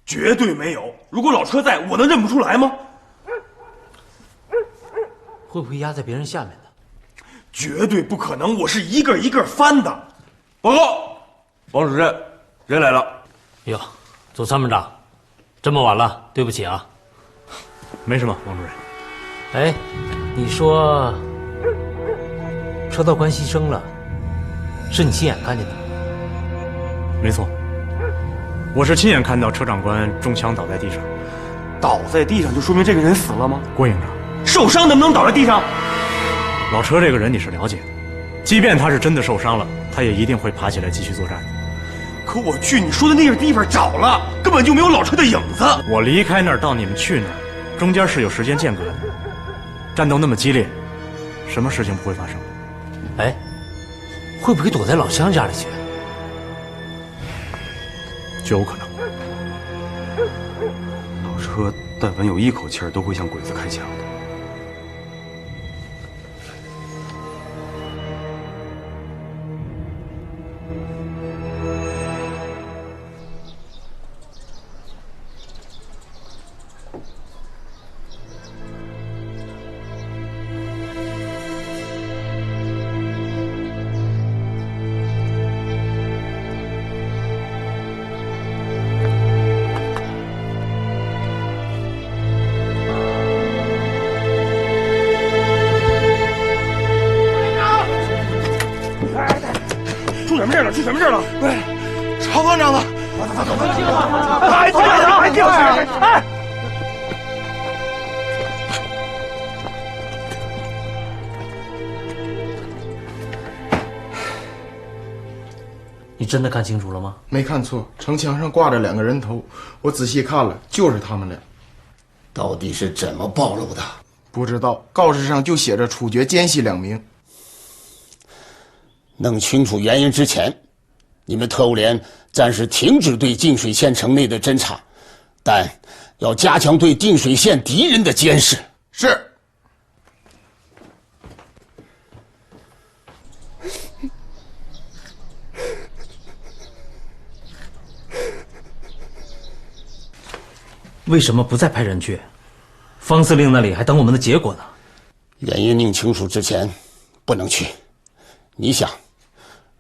绝对没有。如果老车在，我能认不出来吗？会不会压在别人下面呢？绝对不可能，我是一个一个翻的。报告，王主任，人来了。哟，左参谋长，这么晚了，对不起啊。没什么，王主任。哎，你说车道官牺牲了，是你亲眼看见的吗？没错，我是亲眼看到车长官中枪倒在地上。倒在地上就说明这个人死了吗？郭营长，受伤能不能倒在地上？老车这个人你是了解的，即便他是真的受伤了，他也一定会爬起来继续作战。可我去你说的那个地方找了，根本就没有老车的影子。我离开那儿到你们去那儿，中间是有时间间隔的。战斗那么激烈，什么事情不会发生？哎，会不会躲在老乡家里去？就有可能。老车但凡有一口气儿，都会向鬼子开枪的。出什么事了？出什么事了？喂，曹团长呢？走！哎，停下！哎，停下！哎！你真的看清楚了吗？没看错，城墙上挂着2个人头，我仔细看了，就是他们俩。到底是怎么暴露的？不知道，告示上就写着处决奸细2名。弄清楚原因之前，你们特务连暂时停止对净水县城内的侦查，但要加强对净水县敌人的监视。是。为什么不再派人去？方司令那里还等我们的结果呢。原因弄清楚之前，不能去。你想，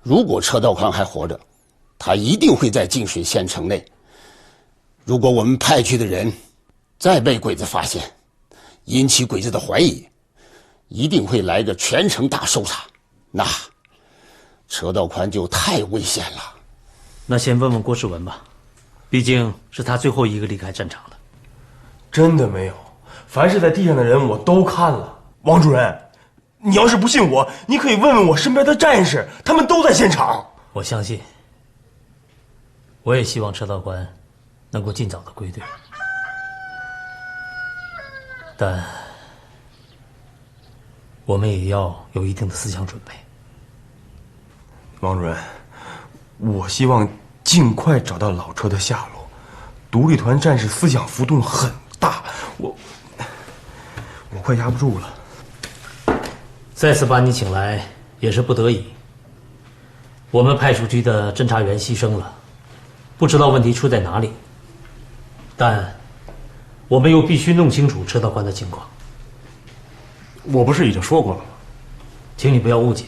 如果车道宽还活着，他一定会在净水县城内。如果我们派去的人再被鬼子发现，引起鬼子的怀疑，一定会来个全城大搜查，那车道宽就太危险了。那先问问郭世文吧，毕竟是他最后一个离开战场的。真的没有，凡是在地上的人我都看了。王主任，你要是不信我，你可以问问我身边的战士，他们都在现场。我相信，我也希望车道官能够尽早的归队，但我们也要有一定的思想准备。王主任，我希望尽快找到老车的下落。独立团战士思想浮动很大，我快压不住了。再次把你请来也是不得已。我们派出去的侦查员牺牲了，不知道问题出在哪里，但我们又必须弄清楚车道官的情况。我不是已经说过了吗？请你不要误解，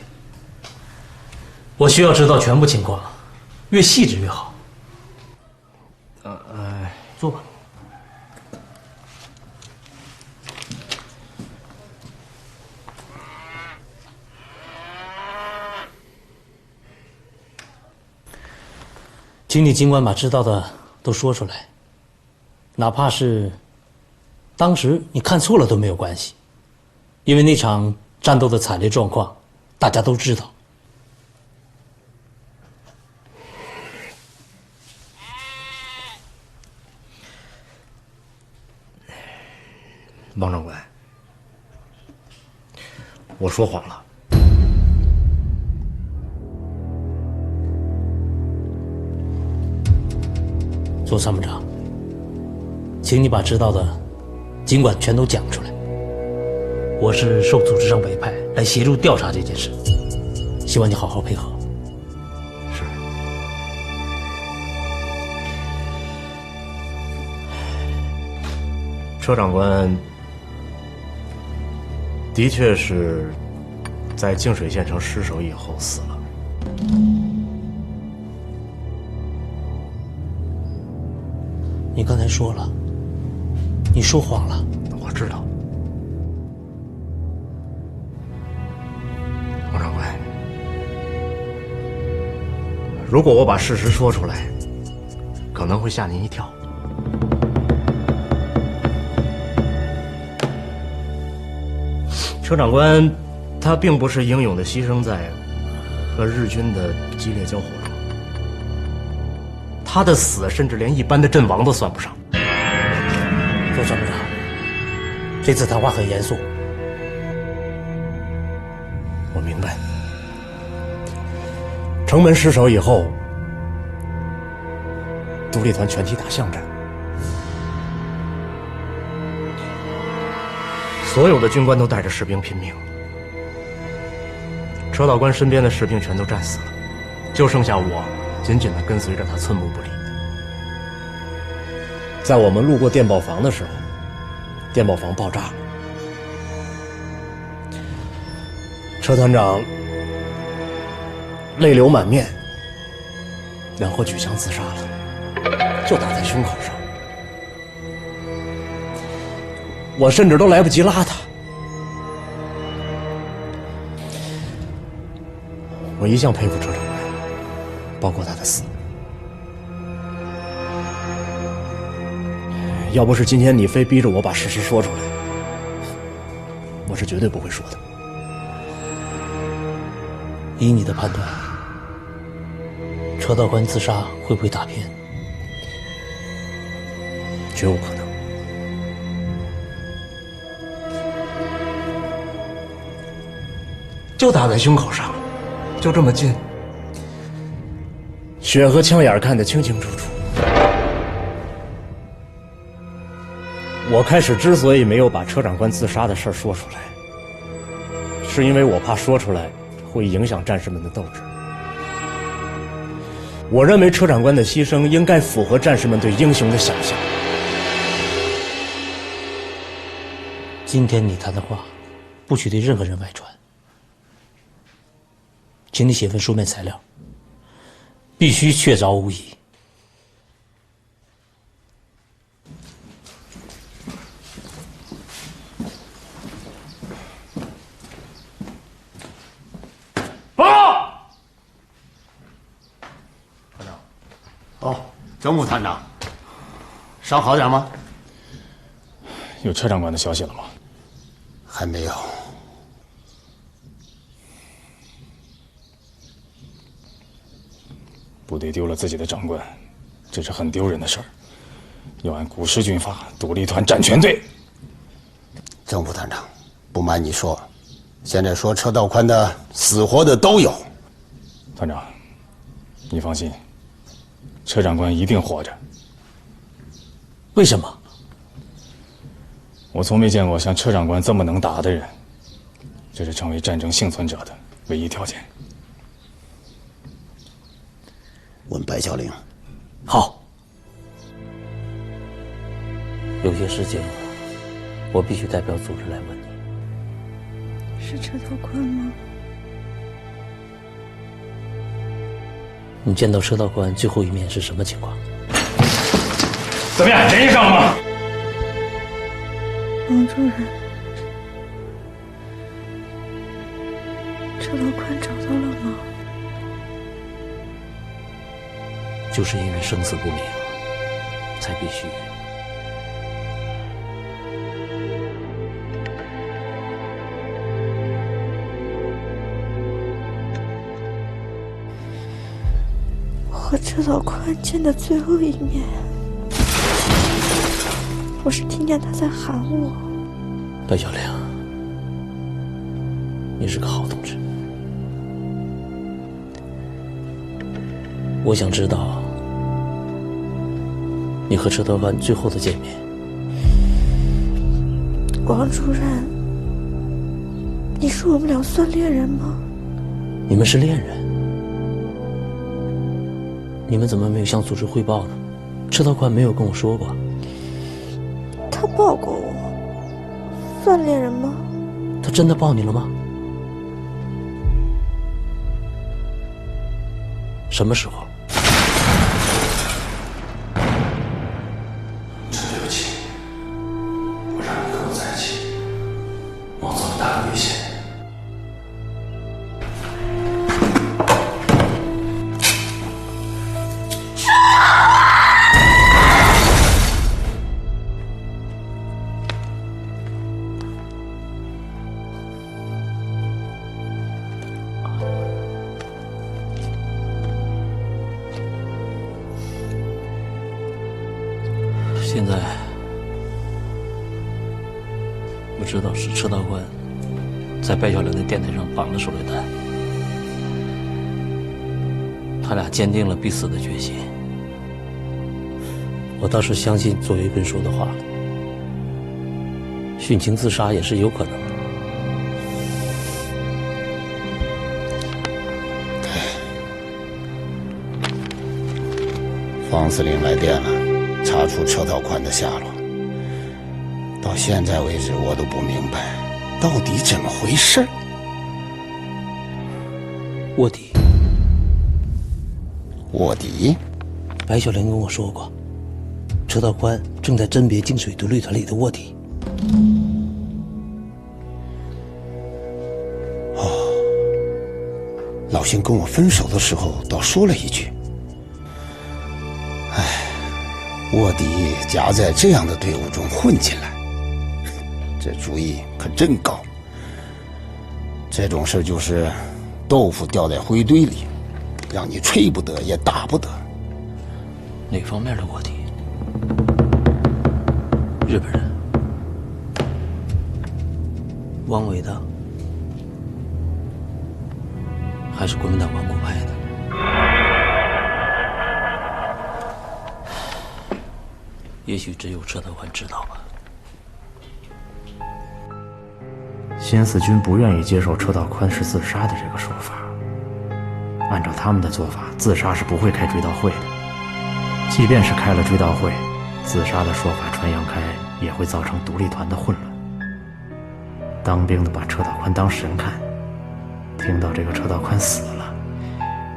我需要知道全部情况，越细致越好。坐吧。请你尽管把知道的都说出来，哪怕是当时你看错了都没有关系，因为那场战斗的惨烈状况，大家都知道。王长官，我说谎了。左参谋长，请你把知道的尽管全都讲出来。我是受组织上委派来协助调查这件事，希望你好好配合。是。车长官的确是在净水县城失手以后死了。你刚才说了，你说谎了。我知道，王长官，如果我把事实说出来，可能会吓您一跳。车长官，他并不是英勇的牺牲在和日军的激烈交火中，他的死甚至连一般的阵亡都算不上。周参谋长，这次谈话很严肃。我明白，城门失守以后，独立团全体打巷战，所有的军官都带着士兵拼命，车道官身边的士兵全都战死了，就剩下我紧紧地跟随着他，寸步不离。在我们路过电报房的时候，电报房爆炸了，车团长泪流满面，然后举枪自杀了，就打在胸口上。我甚至都来不及拉他。我一向佩服车长官，包括他的死。要不是今天你非逼着我把事实说出来，我是绝对不会说的。以你的判断，车道官自杀会不会打偏？绝无可能。就打在胸口上，就这么近，血和枪眼看得清清楚楚。我开始之所以没有把车长官自杀的事说出来，是因为我怕说出来会影响战士们的斗志。我认为车长官的牺牲应该符合战士们对英雄的想象。今天你谈的话，不许对任何人外传。请你写份书面材料，必须确凿无疑。报告！团长。哦，政务团长，伤好点吗？有车长官的消息了吗？还没有。部队丢了自己的长官，这是很丢人的事儿。要按古时军法，独立团占全队。政府团长，不瞒你说，现在说车道宽的死活的都有。团长，你放心，车长官一定活着。为什么？我从没见过像车长官这么能打的人，这是成为战争幸存者的唯一条件。问白教令。好。有些事情，我必须代表组织来问你。是车道宽吗？你见到车道官最后一面是什么情况？怎么样，联系上了吗？王主任，车道宽找到了吗？就是因为生死不明，才必须。我和车道宽见的最后一面，我是听见他在喊我。白小玲，你是个好同志。我想知道你和车道官最后的见面。王主任，你说我们俩算恋人吗？你们是恋人？你们怎么没有向组织汇报呢？车道官没有跟我说过。他抱过我，算恋人吗？他真的抱你了吗？什么时候？真对不起，我让你跟我在一起，冒这么大的危险。现在我知道是车道官在白小玲的电台上绑了手榴弹，他俩坚定了必死的决心。我倒是相信左卫坤说的话，殉情自杀也是有可能的。方司令来电了，查出车道宽的下落。到现在为止，我都不明白到底怎么回事。卧底，卧底？白小玲跟我说过，车道宽正在甄别净水独立团里的卧底。老邢跟我分手的时候倒说了一句：“卧底夹在这样的队伍中混进来，这主意可真高。这种事就是豆腐掉在灰堆里，让你吹不得也打不得。”哪方面的卧底？日本人？汪伪的？还是国民党顽固派的？也许只有车道官知道吧。新四军不愿意接受车道宽是自杀的这个说法。按照他们的做法，自杀是不会开追悼会的。即便是开了追悼会，自杀的说法传扬开，也会造成独立团的混乱。当兵的把车道宽当神看，听到这个车道宽死了，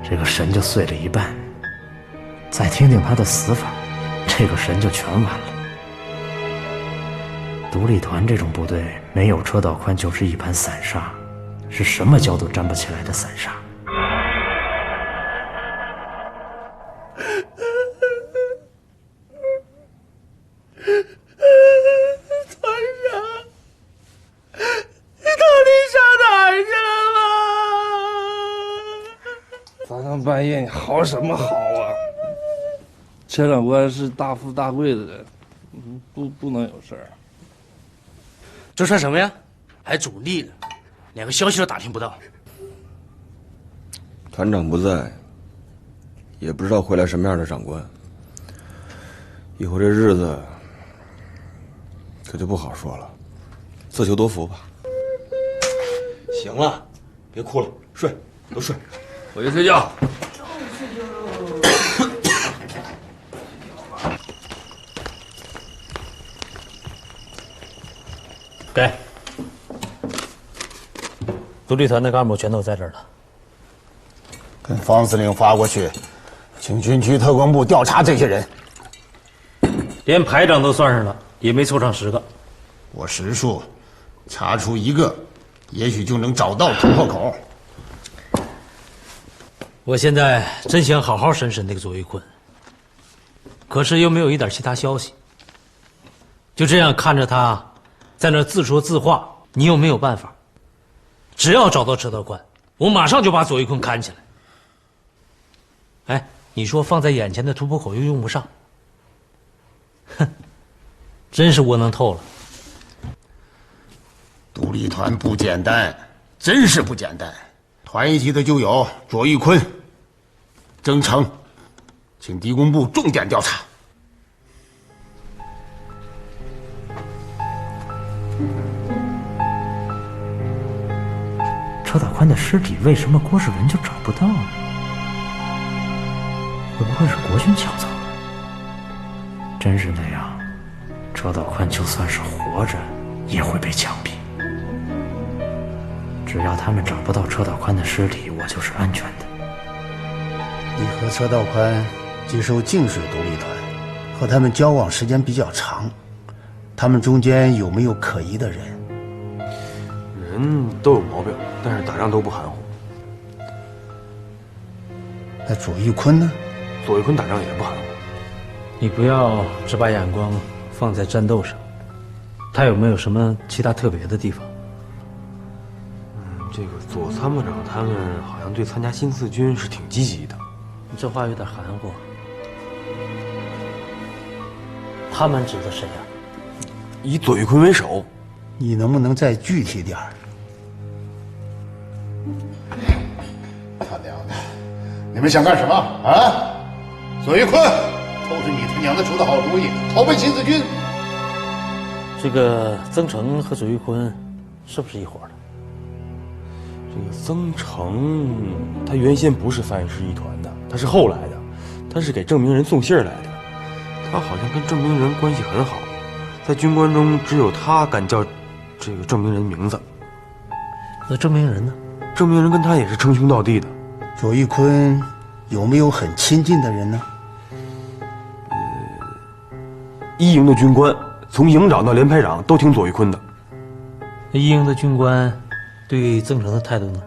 这个神就碎了一半。再听听他的死法，这个神就全完了。独立团这种部队，没有车道宽就是一盘散沙，是什么跤都站不起来的散沙。团长，你到底上哪儿去了吗？早上半夜你嚎什么嚎啊？车长官是大富大贵的人，不能有事儿。这算什么呀？还主力呢，连个消息都打听不到。团长不在，也不知道回来什么样的长官。以后这日子可就不好说了，自求多福吧。行了，别哭了，睡，都睡，回去睡觉。给，独立团的干部全都在这儿了。跟方司令发过去，请军区特工部调查这些人。连排长都算上了，也没凑上10个。我实数查出1个，也许就能找到突破口。我现在真想好好审审那个左卫坤，可是又没有一点其他消息。就这样看着他在那自说自话，你又没有办法。只要找到车道官，我马上就把左卫坤砍起来。哎，你说放在眼前的突破口又用不上，哼，真是窝囊透了。独立团不简单，真是不简单。团一级的就有左玉坤、曾成，请敌工部重点调查。车道宽的尸体为什么郭世文就找不到呢？会不会是国军抢走的？真是那样，车道宽就算是活着，也会被枪毙。只要他们找不到车道宽的尸体，我就是安全的。你和车道宽接受净水独立团，和他们交往时间比较长，他们中间有没有可疑的人？人都有毛病，但是打仗都不含糊。那左玉坤呢？左玉坤打仗也不含糊。你不要只把眼光放在战斗上，他有没有什么其他特别的地方？这个左参谋长他们好像对参加新四军是挺积极的。你这话有点含糊。他们指的谁呀？以左玉坤为首。你能不能再具体点儿？他娘的，你们想干什么啊？左玉坤，都是你他娘的出的好主意，投奔新四军。这个曾成和左玉坤是不是一伙的？这个曾成，他原先不是3师一团的，他是后来的，他是给郑明仁送信来的。他好像跟郑明仁关系很好，在军官中只有他敢叫这个郑明仁名字。那郑明仁呢？郑明仁跟他也是称兄道弟的。左玉坤有没有很亲近的人呢？一营的军官，从营长到连排长都听左玉坤的。那一营的军官对曾成的态度呢？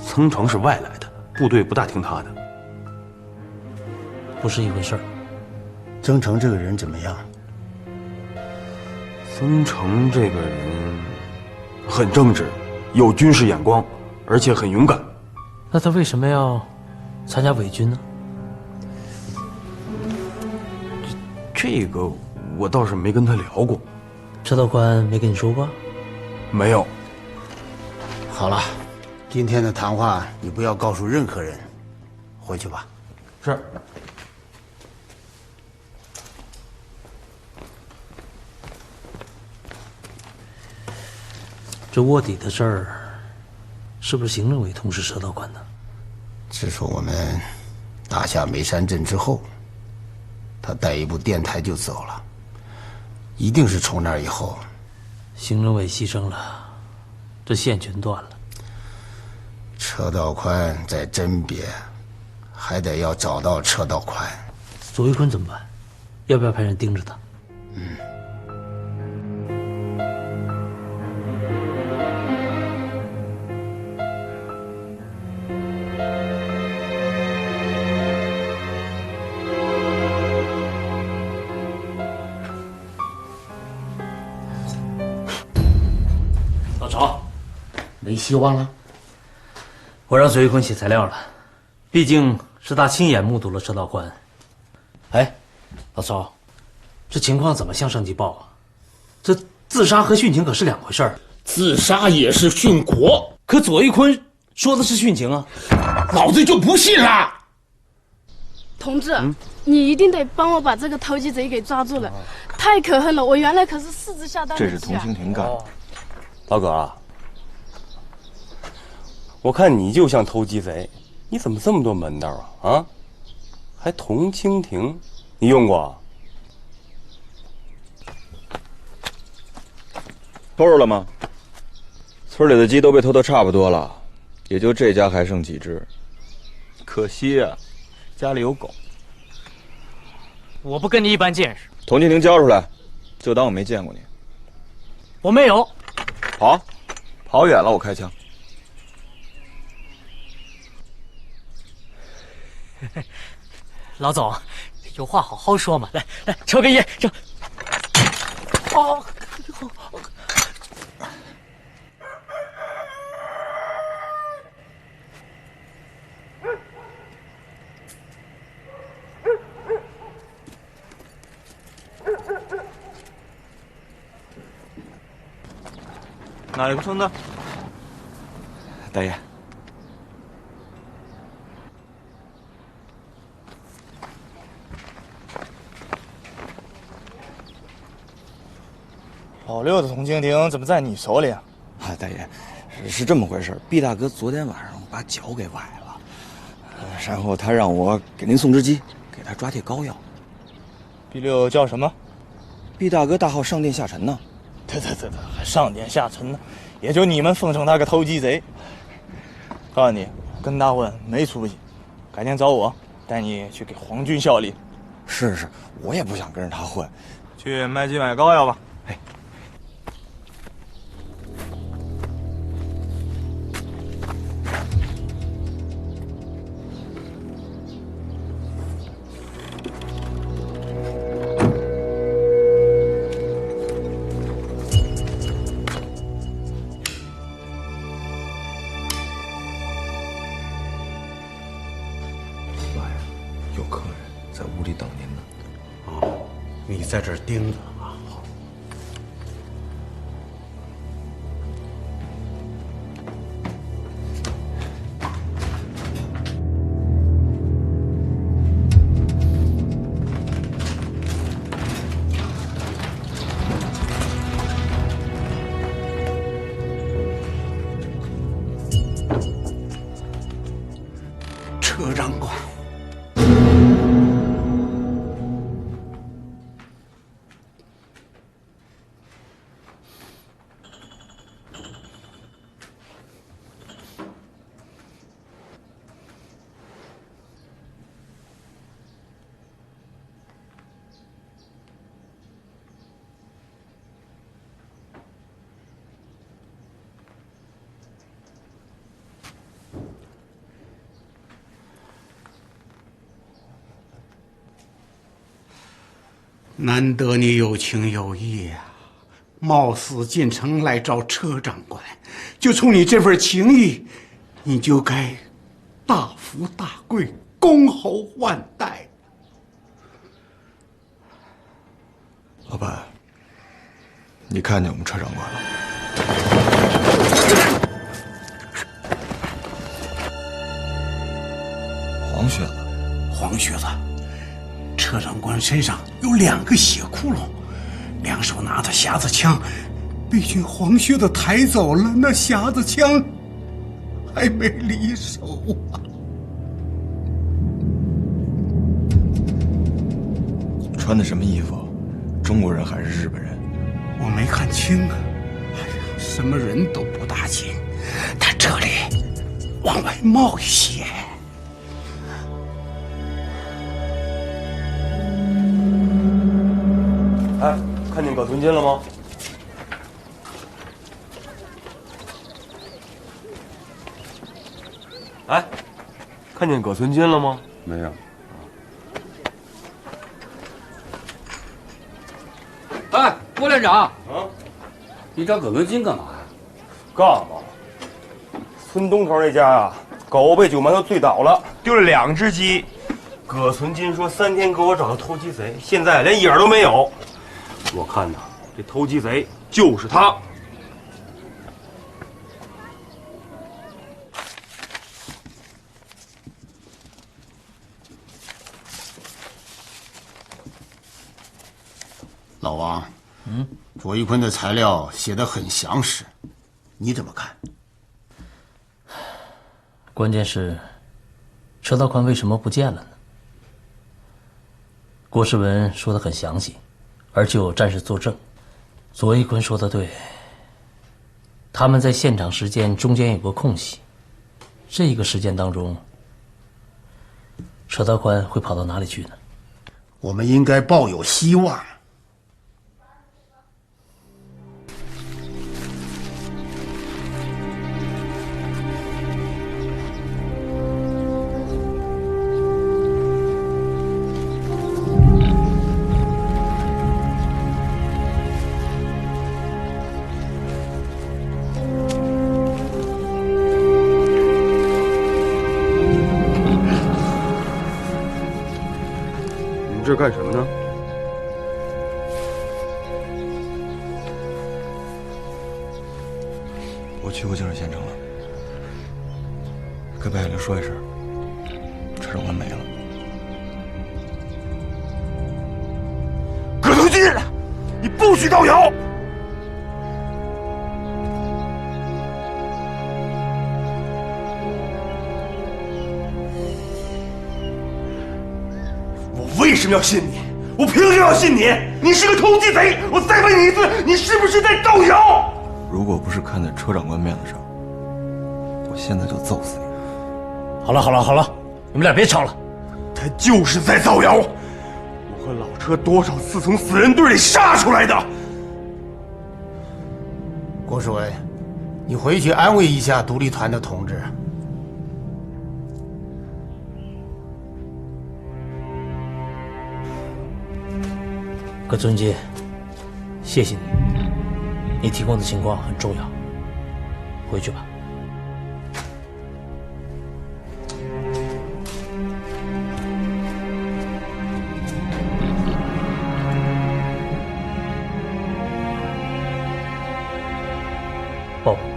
曾成是外来的，部队不大听他的，不是一回事儿。曾成这个人怎么样？曾成这个人很正直，有军事眼光，而且很勇敢。那他为什么要参加伪军呢？这个我倒是没跟他聊过。车道宽没跟你说过？没有。好了，今天的谈话你不要告诉任何人，回去吧。是。这卧底的事儿，是不是行政委通知车道宽的？自从我们打下梅山镇之后，他带一部电台就走了，一定是从那以后。行政委牺牲了，这线全断了。车道宽在甄别，还得要找到车道宽。左玉坤怎么办？要不要派人盯着他？老曹，没希望了。我让左玉坤写材料了，毕竟是他亲眼目睹了车道宽。哎，老曹，这情况怎么向上级报啊？这自杀和殉情可是两回事儿。自杀也是殉国，可左玉坤说的是殉情啊，老子就不信了。同志，你一定得帮我把这个偷鸡贼给抓住了，太可恨了！我原来可是4支下蛋的鸡啊。这是童兴亭干的。老葛啊，我看你就像偷鸡贼，你怎么这么多门道啊？啊，还童蜻蜓，你用过？偷着了吗？村里的鸡都被偷得差不多了，也就这家还剩几只。可惜啊，家里有狗。我不跟你一般见识。童蜻蜓交出来，就当我没见过你。我没有。跑远了我开枪。老总，有话好好说嘛。来，抽根烟，抽。哦。哪里不村的？大爷。老六的童蜻蜓怎么在你手里啊？大爷，是这么回事。毕大哥昨天晚上把脚给崴了，然后他让我给您送只鸡，给他抓贴膏药。毕六叫什么？毕毕大哥大号上殿下臣呢。对，还上殿下臣呢，也就你们奉承他个偷鸡贼。告诉你，跟大混没出息，改天找我带你去给皇军效力。是，我也不想跟着他混，去卖鸡买膏药吧。哎。在这儿盯着啊！好。车长官。难得你有情有义啊，冒死进城来找车长官，就冲你这份情谊，你就该大富大贵，公侯万代。老板，你看见我们车长官了？黄靴子，车长官身上有2个血窟窿，2手拿着匣子枪，被军黄靴子抬走了，那匣子枪还没离手啊！穿的什么衣服？中国人还是日本人？我没看清啊。哎呀，什么人都不打紧，他这里往外冒血。哎，看见葛存金了吗？哎，看见葛存金了吗？没有。哎，郭连长，你找葛存金干嘛呀？干嘛？村东头那家啊，狗被酒馒头醉倒了，丢了2只鸡。葛存金说3天给我找到偷鸡贼，现在连影儿都没有。我看呐，这偷鸡贼就是他。老王，卓一坤的材料写得很详实，你怎么看？关键是，车道宽为什么不见了呢？郭世文说得很详细，而且有战士作证。左一坤说的对，他们在现场时间中间有个空隙，这个时间当中，车道宽会跑到哪里去呢？我们应该抱有希望。你这干什么呢？我去过净水县城了，跟白海玲说一声，车长官没了。葛存金，你不许动摇！我为什么要信你？我凭什么要信你？你是个通缉贼！我再问你一次，你是不是在造谣？如果不是看在车长官面子上，我现在就揍死你。好了好了好了，你们俩别吵了。他就是在造谣。我和老车多少次从死人堆里杀出来的。郭世伟，你回去安慰一下独立团的同志。葛存杰，谢谢你，你提供的情况很重要。回去吧。抱抱我。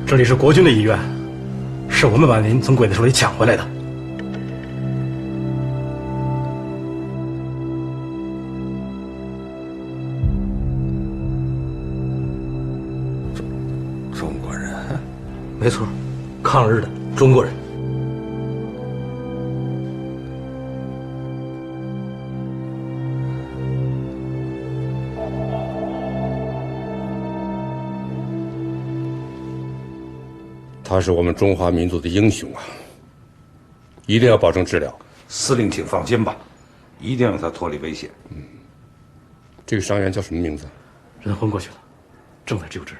这里是国军的医院，是我们把您从鬼子手里抢回来的。中国人，没错，抗日的中国人。他是我们中华民族的英雄啊！一定要保证治疗。司令，请放心吧，一定让他脱离危险。这个伤员叫什么名字？人昏过去了，正在救治。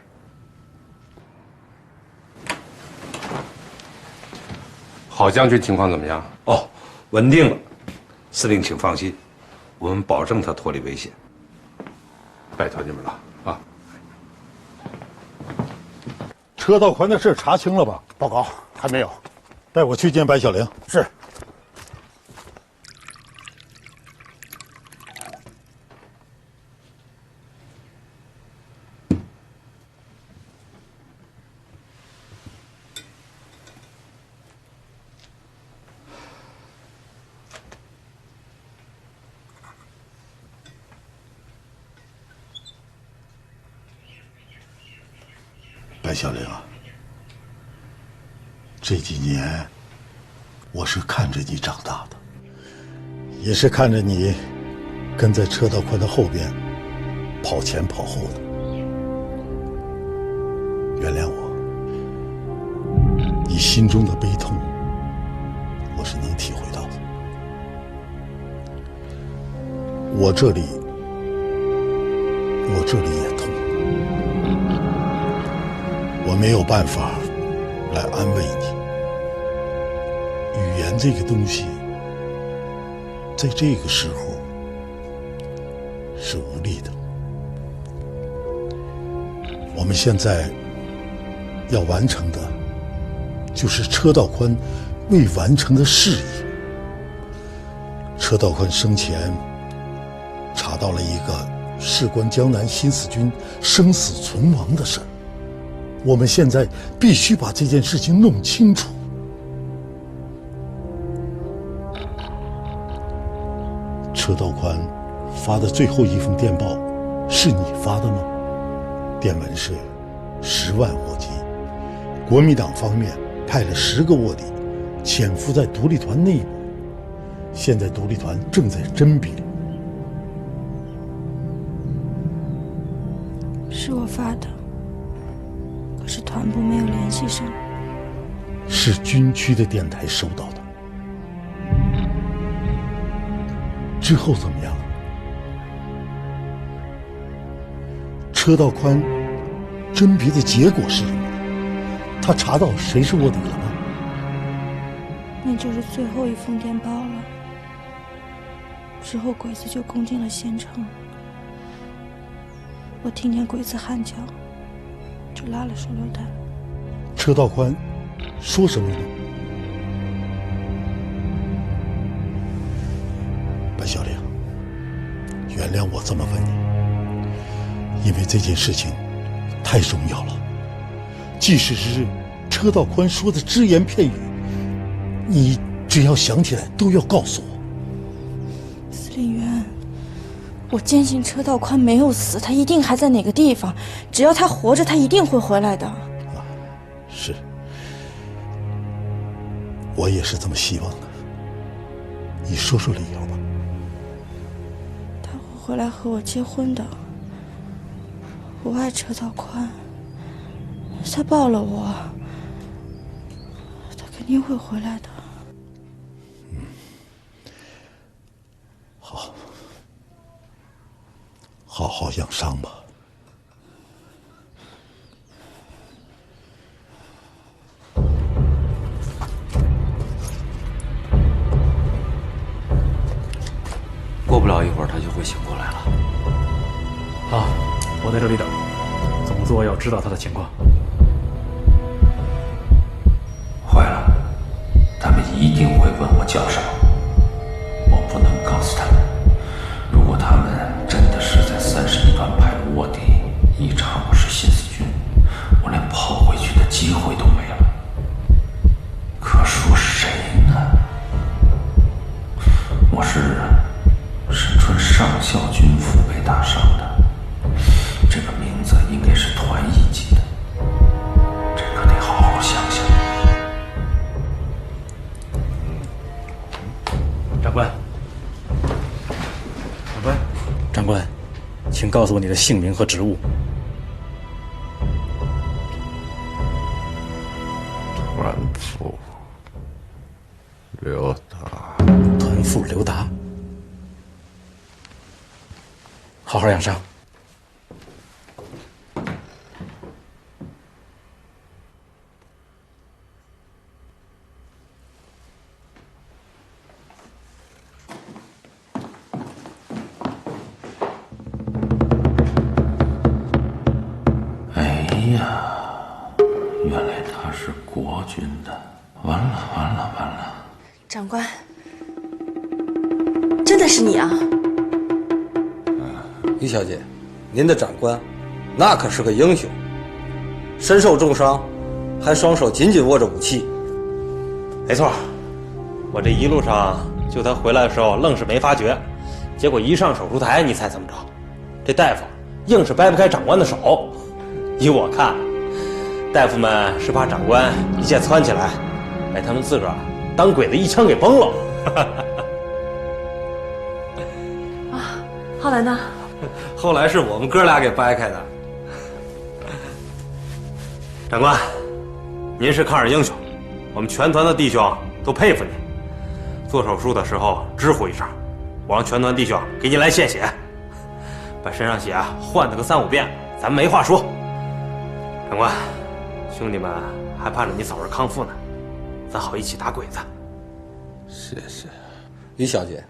郝将军情况怎么样？哦，稳定了。司令，请放心，我们保证他脱离危险。拜托你们了啊！车道宽的事查清了吧？报告还没有，带我去见白小玲。是。白小玲啊，这几年我是看着你长大的，也是看着你跟在车道宽的后边跑前跑后的。原谅我，你心中的悲痛，我是能体会到的。我这里也痛。我没有办法来安慰你。语言这个东西，在这个时候是无力的。我们现在要完成的，就是车道宽未完成的事宜。车道宽生前查到了一个事关江南新四军生死存亡的事儿。我们现在必须把这件事情弄清楚。车道宽发的最后一封电报是你发的吗？电文是10万火急，国民党方面派了10个卧底潜伏在独立团内部，现在独立团正在甄别。是我发的。可是团部没有联系上。是军区的电台收到的。之后怎么样？车道宽甄别的结果是什么？他查到谁是卧底了吗？那就是最后一封电报了。之后鬼子就攻进了县城，我听见鬼子喊叫，就拉了手榴弹。车道宽说什么呢？白小玲，原谅我这么问你，因为这件事情太重要了。即使是车道宽说的只言片语，你只要想起来都要告诉我。司令员，我坚信车道宽没有死，他一定还在哪个地方。只要他活着，他一定会回来的。是，我也是这么希望的。你说说理由吧。他会回来和我结婚的。我爱车道宽，他抱了我，他肯定会回来的。好，好好养伤吧。过不了一会儿，他就会醒过来了。好，我在这里等。总座要知道他的情况。坏了，他们一定会问我叫什么，我不能告诉他们。如果他们真的是在31团派的卧底，一查我是新四军，我连跑回去的机会都没了。可说谁呢？我是沈春上校军父辈打伤的，这个名字应该是团一级的，这可得好好想想。长官，长官，请告诉我你的姓名和职务。团副刘达。团副刘达。好好养伤。哎呀，原来他是国军的，完了完了完了！长官，真的是你啊！于小姐，您的长官，那可是个英雄，身受重伤，还双手紧紧握着武器。没错，我这一路上就他回来的时候愣是没发觉，结果一上手术台，你猜怎么着？这大夫硬是掰不开长官的手。依我看，大夫们是怕长官一下窜起来，把他们自个儿当鬼子一枪给崩了。啊，后来呢？后来是我们哥俩给掰开的。长官，您是抗日英雄，我们全团的弟兄都佩服您。做手术的时候直呼一声，我让全团弟兄给你来献血，把身上血换了个3、5遍，咱们没话说。长官，兄弟们还盼着你早日康复呢，咱好一起打鬼子。谢谢，于小姐，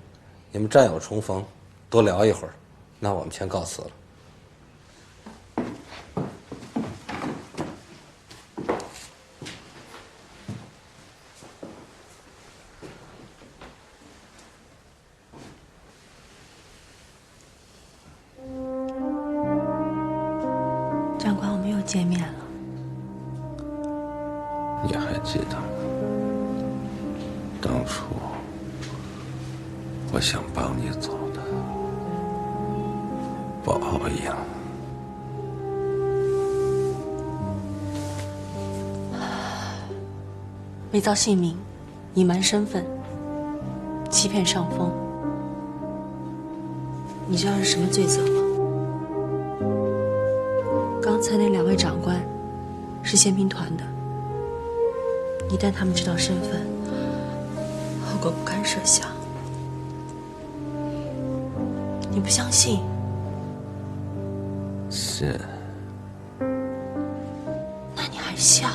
你们战友重逢，多聊一会儿。那我们先告辞了。长官，我们又见面了。你还记得吗？当初我想帮你走的。报应。伪造姓名，隐瞒身份，欺骗上峰，你知道是什么罪责吗？刚才那2位长官是宪兵团的，一旦他们知道身份，后果不堪设想。你不相信？信。那你还笑？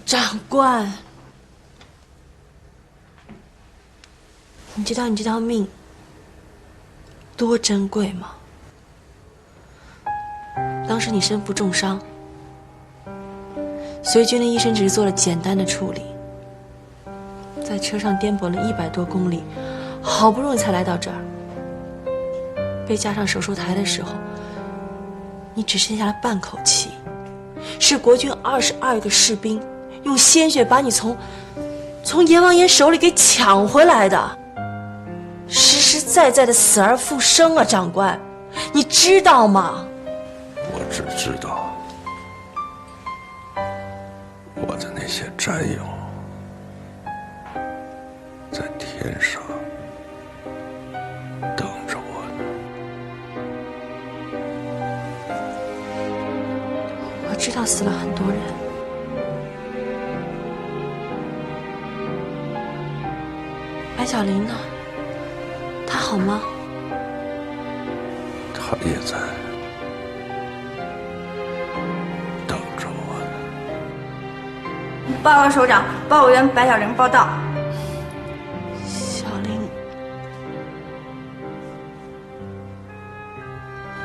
长官，你知道你这条命多珍贵吗？当时你身负重伤，随军的医生只是做了简单的处理，在车上颠簸了100多公里，好不容易才来到这儿。被架上手术台的时候，你只剩下了半口气，是国军22个士兵用鲜血把你从阎王爷手里给抢回来的，实实在在的死而复生啊，长官，你知道吗？我只知道，我的那些战友在天上等着我呢。我知道死了很多人。白小玲呢？她好吗？他也在等着我呢。报告首长，报务员白小玲报道。小玲，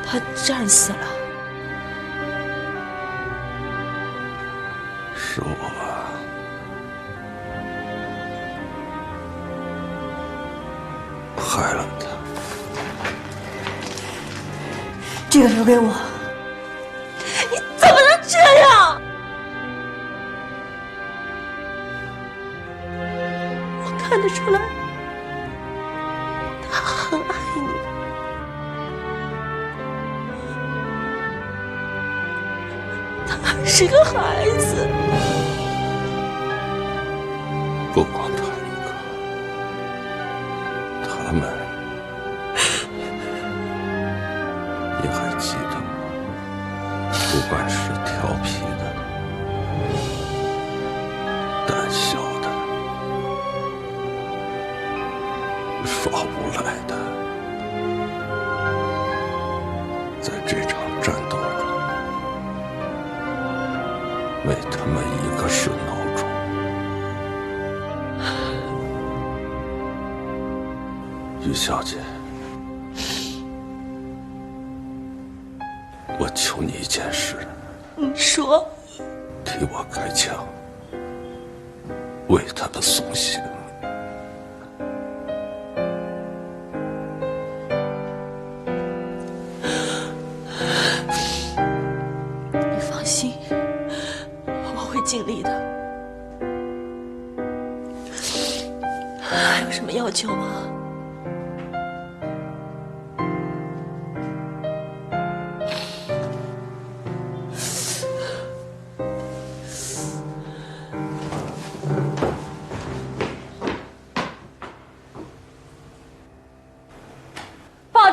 她战死了。是我害了他。这个留给我。你怎么能这样？我看得出来，他很爱你。他还是个孩子。不光他一个，他们也还记得我，不管是调皮的、胆小的、耍无赖的，在这场战斗中，为他们一个是脑中。于小姐，我求你一件事。你说。替我开枪，为他们送行。你放心，我会尽力的。还有什么要求吗？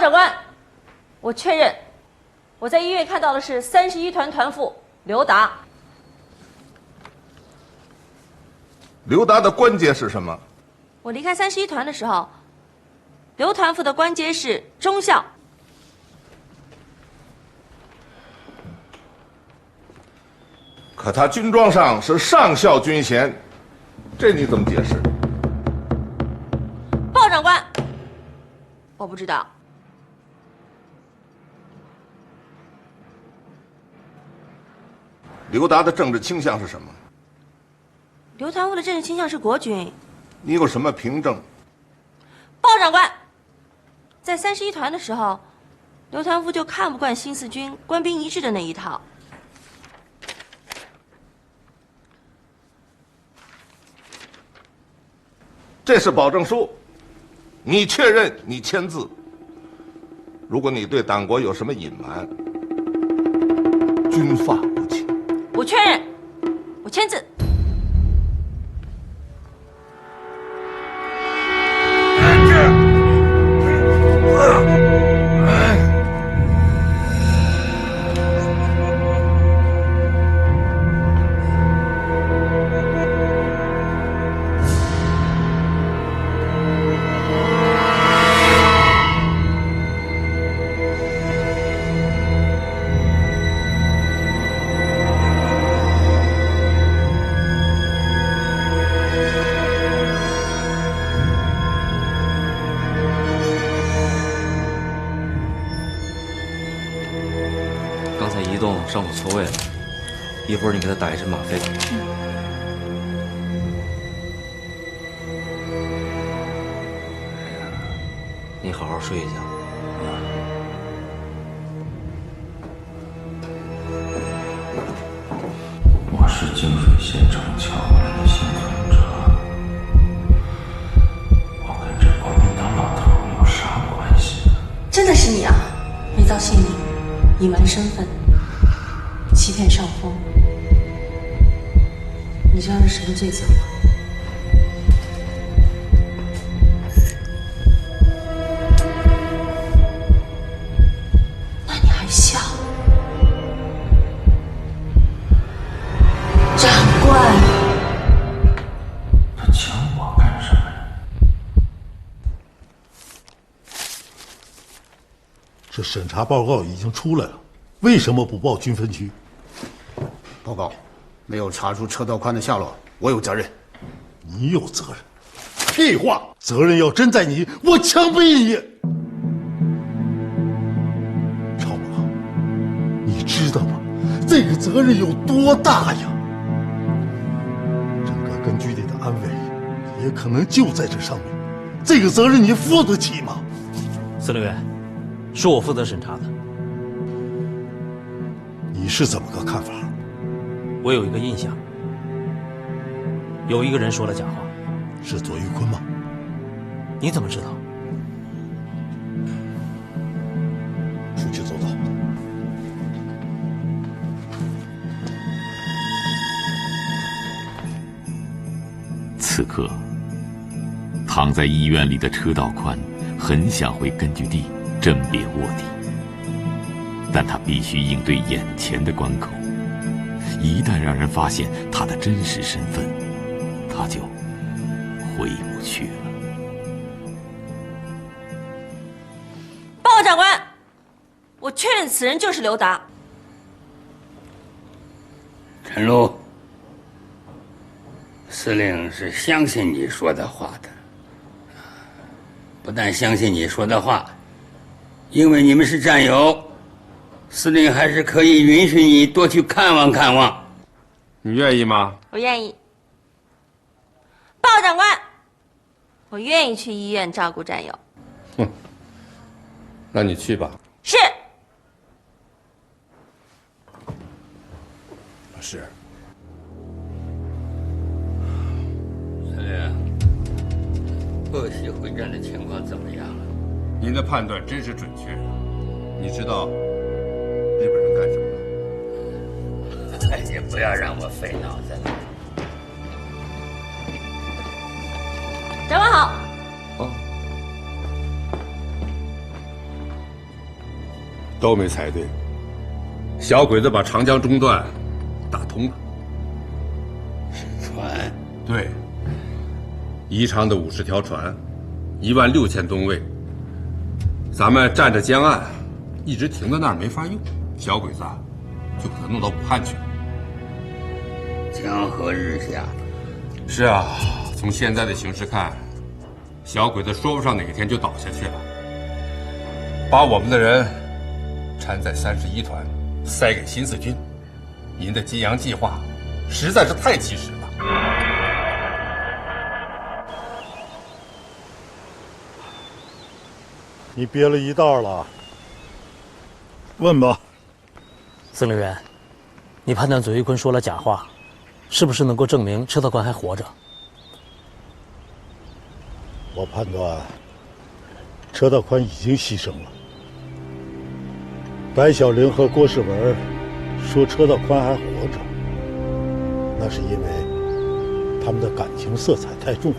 长官，我确认，我在医院看到的是31团团副刘达。刘达的官阶是什么？我离开31团的时候，刘团副的官阶是中校。可他军装上是上校军衔，这你怎么解释？鲍长官，我不知道。刘达的政治倾向是什么？刘团副的政治倾向是国军。你有什么凭证？鲍长官，在31团的时候，刘团副就看不惯新四军官兵一致的那一套。这是保证书，你确认，你签字。如果你对党国有什么隐瞒，军法无情。我确认，我签字。上火错位了，一会儿你给他打一针吗啡。你好好睡一觉。我是净水县城撬过来的幸存者，我跟这国民党老头有啥关系？真的是你啊！伪造姓名，隐瞒身份，欺骗上峰，你知道是什么罪责吗？那你还笑？长官，他请我干什么呀？这审查报告已经出来了，为什么不报军分区？报告没有查出车道宽的下落，我有责任。你有责任？屁话！责任要真在你，我枪毙你！超马，你知道吗？这个责任有多大呀？整个根据地的安危，也可能就在这上面。这个责任你负得起吗？司令员，是我负责审查的。你是怎么个看法？我有一个印象，有一个人说了假话，是左玉坤吗？你怎么知道？出去走走。此刻，躺在医院里的车道宽很想回根据地甄别卧底，但他必须应对眼前的关口。一旦让人发现他的真实身份，他就回不去了。报告长官，我确认此人就是刘达。陈露，司令是相信你说的话的，不但相信你说的话，因为你们是战友，司令还是可以允许你多去看望看望。你愿意吗？我愿意。报告长官，我愿意去医院照顾战友。哼，那你去吧。是。是。司令，鄂西会战的情况怎么样了？您的判断真是准确。你知道日本人干什么了？你不要让我费脑子了。长官好。都没猜对。小鬼子把长江中段打通了。是船？对。宜昌的50条船，16000吨位。咱们占着江岸，一直停在那儿没法用。小鬼子啊，就把它弄到武汉去了。江河日下。是啊，从现在的形势看，小鬼子说不上哪天就倒下去了。把我们的人掺在31团，塞给新四军。您的金洋计划实在是太及时了。你憋了一道了，问吧。司令员，你判断左玉坤说了假话，是不是能够证明车道宽还活着？我判断车道宽已经牺牲了。白小玲和郭世文说车道宽还活着，那是因为他们的感情色彩太重了。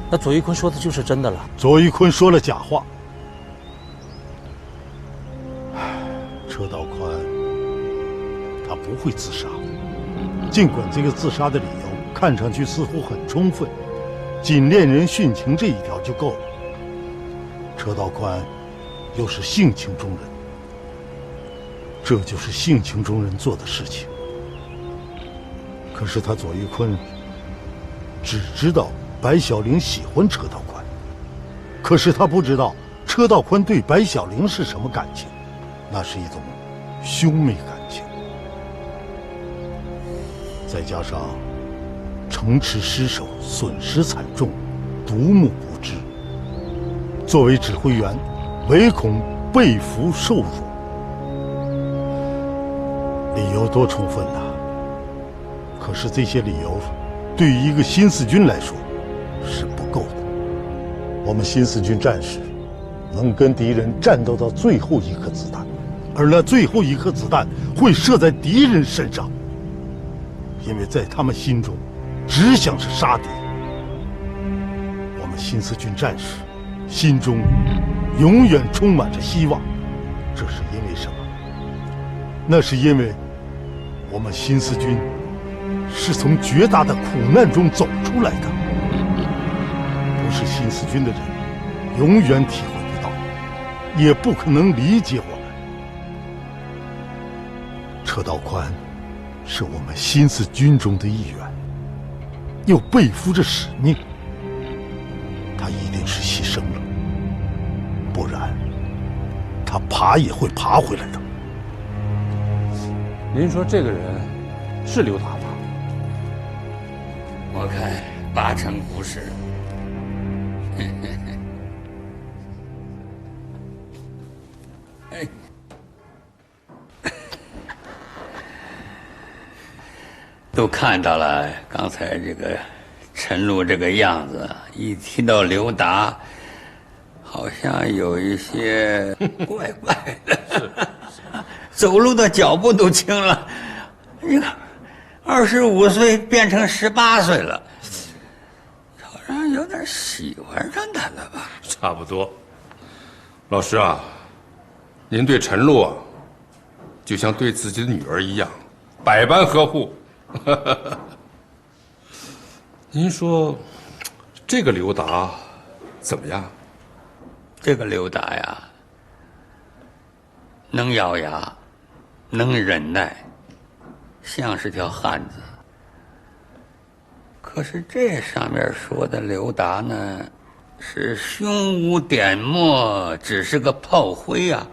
那左玉坤说的就是真的了。左玉坤说了假话。车道宽他不会自杀，尽管这个自杀的理由看上去似乎很充分，仅恋人殉情这一条就够了。车道宽又是性情中人，这就是性情中人做的事情。可是他左玉坤只知道白小玲喜欢车道宽，可是他不知道车道宽对白小玲是什么感情，那是一种兄妹感情，再加上城池失守，损失惨重，独木不支。作为指挥员，唯恐被俘受辱，理由多充分呐！可是这些理由，对于一个新四军来说是不够的。我们新四军战士能跟敌人战斗到最后一颗子弹，而那最后一颗子弹会射在敌人身上，因为在他们心中，只想是杀敌。我们新四军战士心中永远充满着希望，这是因为什么？那是因为我们新四军是从绝大的苦难中走出来的。不是新四军的人永远体会不到，也不可能理解我们。车道宽是我们新四军中的一员，又背负着使命，他一定是牺牲了，不然他爬也会爬回来的。您说这个人是刘达吗？我看80%不是。哎，都看到了，刚才这个陈露这个样子，一提到刘达，好像有一些怪怪的，走路的脚步都轻了。你看，25岁变成18岁了。好像有点喜欢上他了吧？差不多。老师啊，您对陈露啊，就像对自己的女儿一样，百般呵护。您说，这个刘达怎么样？这个刘达呀，能咬牙，能忍耐，像是条汉子。可是这上面说的刘达呢，是胸无点墨，只是个炮灰啊。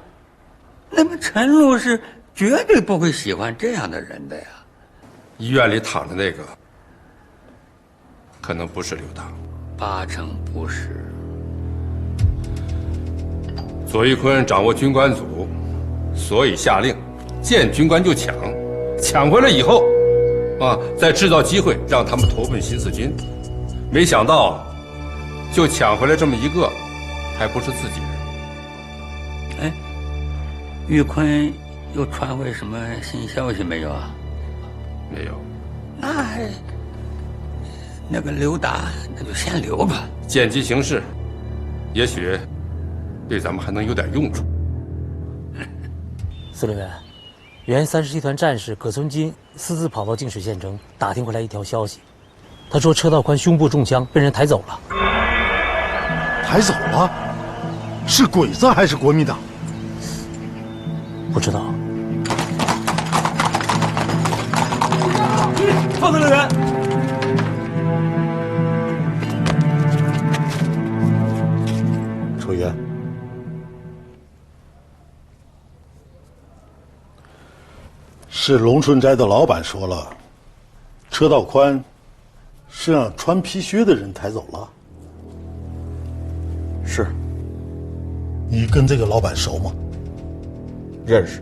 那么陈露是绝对不会喜欢这样的人的呀。医院里躺着那个，可能不是刘达，80%不是。左玉坤掌握军官组，所以下令见军官就抢，抢回来以后。再制造机会让他们投奔新四军，没想到就抢回来这么一个，还不是自己人。哎，玉坤又传回什么新消息没有啊？没有。那个刘达，那就先留吧。见机行事，也许对咱们还能有点用处。司令员。原37团战士葛存金私自跑到净水县城，打听回来一条消息，他说车道宽胸部中枪，被人抬走了。抬走了？是鬼子还是国民党？不知道。放司令员。抽烟。是龙顺斋的老板说了，车道宽是让穿皮靴的人抬走了。是。你跟这个老板熟吗？认识。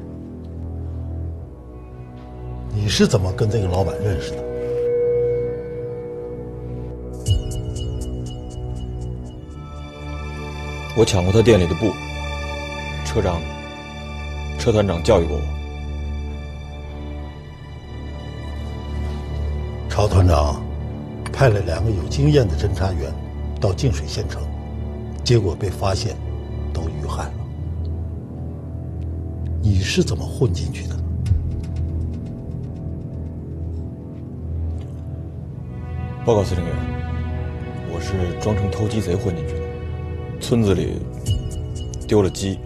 你是怎么跟这个老板认识的？我抢过他店里的布，车团长教育过我。曹团长派了2个有经验的侦查员到净水县城，结果被发现，都遇害了。你是怎么混进去的？报告司令员，我是装成偷鸡贼混进去的。村子里丢了鸡，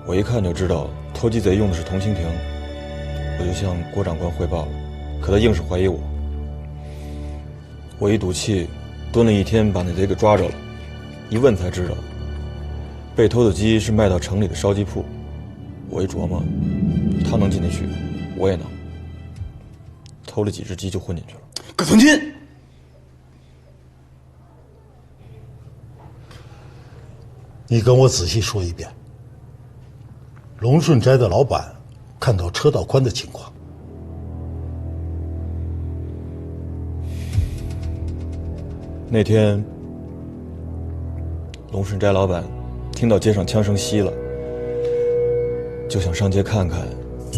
我一看就知道偷鸡贼用的是铜蜻蜓，我就向郭长官汇报了。可他硬是怀疑我，我一赌气，蹲了1天，把那贼给抓着了。一问才知道，被偷的鸡是卖到城里的烧鸡铺。我一琢磨，他能进得去，我也能。偷了几只鸡就混进去了。葛存金，你跟我仔细说一遍。龙顺斋的老板看到车道宽的情况。那天，龙顺斋老板听到街上枪声稀了，就想上街看看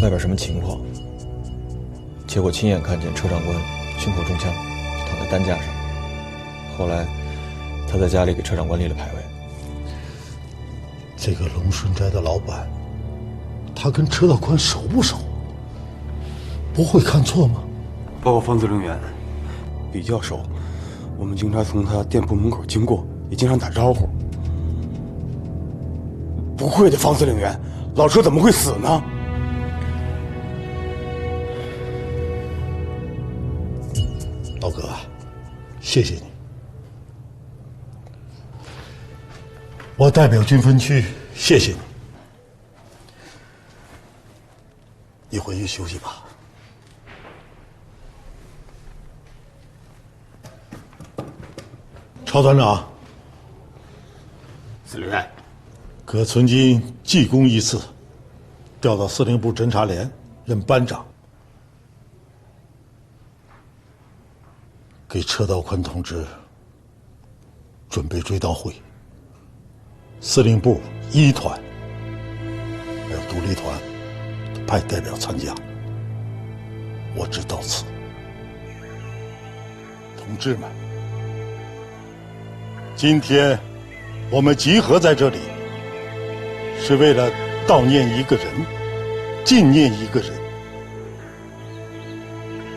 外边什么情况。结果亲眼看见车长官胸口中枪，躺在担架上。后来，他在家里给车长官立了牌位。这个龙顺斋的老板，他跟车道宽熟不熟？不会看错吗？报告方司令员，比较熟。我们经常从他店铺门口经过，也经常打招呼。不会的，方司令员，老车怎么会死呢？老葛，谢谢你。我代表军分区谢谢你。你回去休息吧。曹团长，司令员，葛存金记功一次，调到司令部侦察连任班长，给车道宽同志准备追悼会。司令部1团还有独立团派代表参加，我只到此。同志们，今天我们集合在这里，是为了悼念一个人，纪念一个人。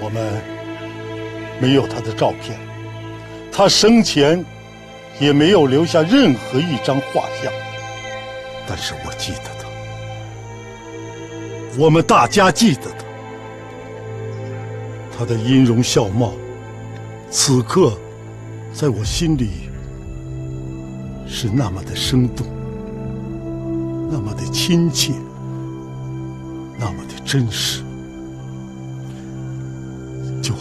我们没有他的照片，他生前也没有留下任何一张画像，但是我记得他，我们大家记得他。他的音容笑貌，此刻在我心里是那么的生动，那么的亲切，那么的真实，就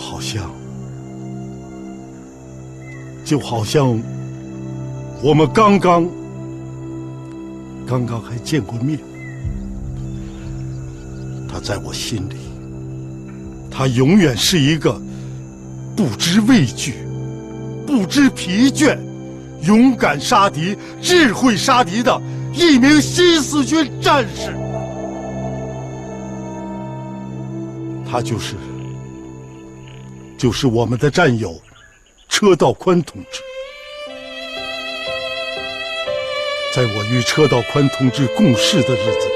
好像我们刚刚还见过面。他在我心里，他永远是一个不知畏惧、不知疲倦、勇敢杀敌、智慧杀敌的一名新四军战士。他就是我们的战友车道宽同志。在我与车道宽同志共事的日子里，